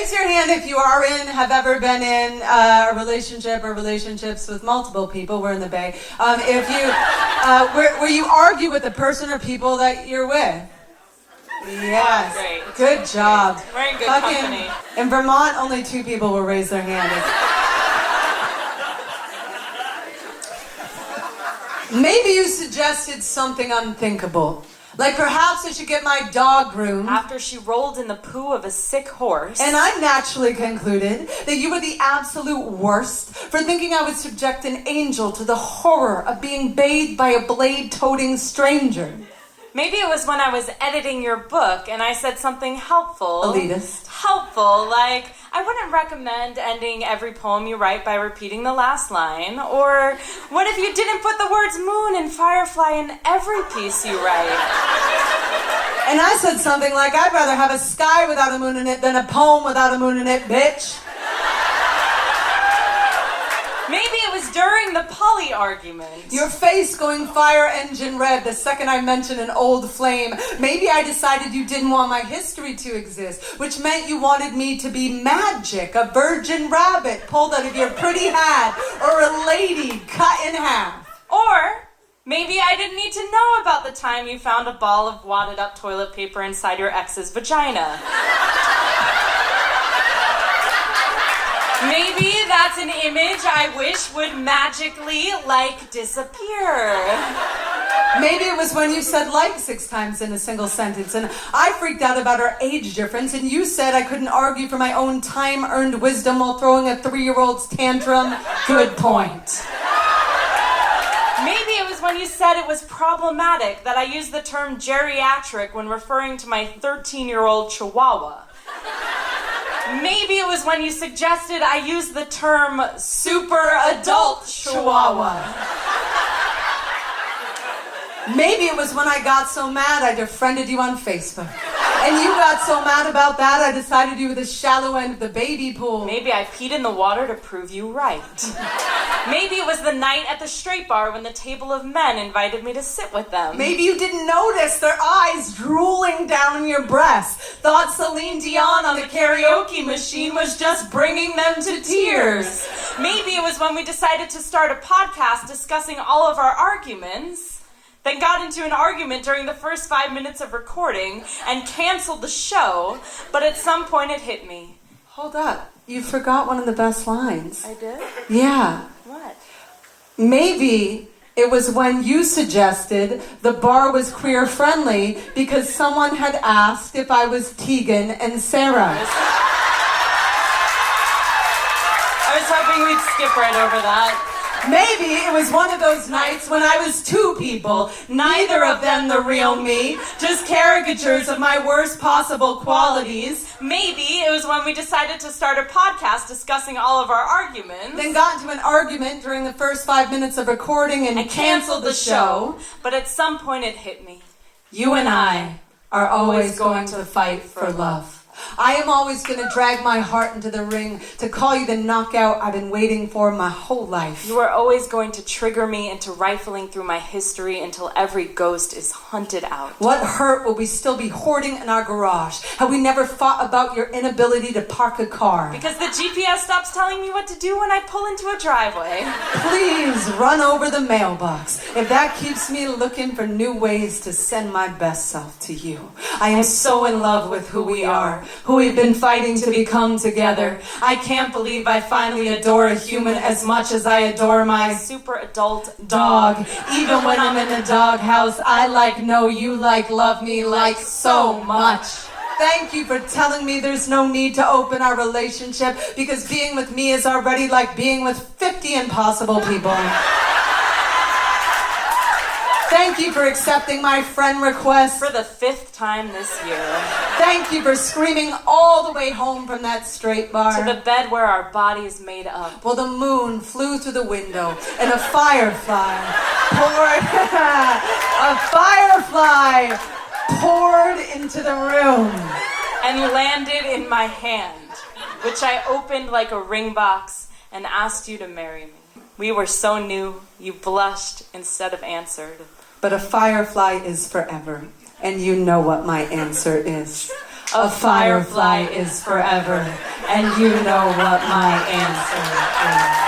Raise your hand if you are have ever been in a relationship or relationships with multiple people. We're in the Bay. If you, where you argue with the person or people that you're with. Yes. Oh, great. Good job. We're in good company. In Vermont, only 2 people will raise their hand. Maybe you suggested something unthinkable. Like perhaps I should get my dog groomed. After she rolled in the poo of a sick horse. And I naturally concluded that you were the absolute worst for thinking I would subject an angel to the horror of being bathed by a blade-toting stranger. Maybe it was when I was editing your book and I said something helpful. Elitist. Helpful, like, I wouldn't recommend ending every poem you write by repeating the last line. Or what if you didn't put the words moon and firefly in every piece you write? And I said something like, I'd rather have a sky without a moon in it than a poem without a moon in it, bitch. Maybe it was during the Polly argument. Your face going fire engine red the second I mentioned an old flame. Maybe I decided you didn't want my history to exist, which meant you wanted me to be magic, a virgin rabbit pulled out of your pretty hat, or a lady cut in half. Or maybe I didn't need to know about the time you found a ball of wadded up toilet paper inside your ex's vagina. Maybe that's an image I wish would magically, disappear. Maybe it was when you said like 6 times in a single sentence, and I freaked out about our age difference, and you said I couldn't argue for my own time-earned wisdom while throwing a 3-year-old's tantrum. Good point. Maybe it was when you said it was problematic that I used the term geriatric when referring to my 13-year-old chihuahua. Maybe it was when you suggested I use the term super adult chihuahua. Maybe it was when I got so mad I defriended you on Facebook. And you got so mad about that I decided you were the shallow end of the baby pool. Maybe I peed in the water to prove you right. Maybe it was the night at the straight bar when the table of men invited me to sit with them. Maybe you didn't notice their eyes drooling down your breast. Thought Celine Dion on the karaoke machine was just bringing them to tears. Maybe it was when we decided to start a podcast discussing all of our arguments, then got into an argument during the first 5 minutes of recording and canceled the show, but at some point it hit me. Hold up. You forgot one of the best lines. I did? Yeah. What? Maybe it was when you suggested the bar was queer-friendly because someone had asked if I was Tegan and Sarah. I was hoping we'd skip right over that. Maybe it was one of those nights when I was 2 people, neither of them the real me, just caricatures of my worst possible qualities. Maybe it was when we decided to start a podcast discussing all of our arguments. Then got into an argument during the first 5 minutes of recording and canceled the show. But at some point it hit me. You and I are always going to fight for love. I am always going to drag my heart into the ring to call you the knockout I've been waiting for my whole life. You are always going to trigger me into rifling through my history until every ghost is hunted out. What hurt will we still be hoarding in our garage? Have we never fought about your inability to park a car? Because the GPS stops telling me what to do when I pull into a driveway. Please run over the mailbox. If that keeps me looking for new ways to send my best self to you. I am so in love with who we are. Who we've been fighting to become together. I can't believe I finally adore a human as much as I adore my super adult dog. Even when I'm in the doghouse, I know you love me so much. Thank you for telling me there's no need to open our relationship because being with me is already like being with 50 impossible people. Thank you for accepting my friend request. For the 5th time this year. Thank you for screaming all the way home from that straight bar. To the bed where our bodies made up. Well, the moon flew through the window and a firefly poured into the room. And landed in my hand, which I opened like a ring box and asked you to marry me. We were so new, you blushed instead of answered. But a firefly is forever, and you know what my answer is. A firefly is forever, And you know what my answer is.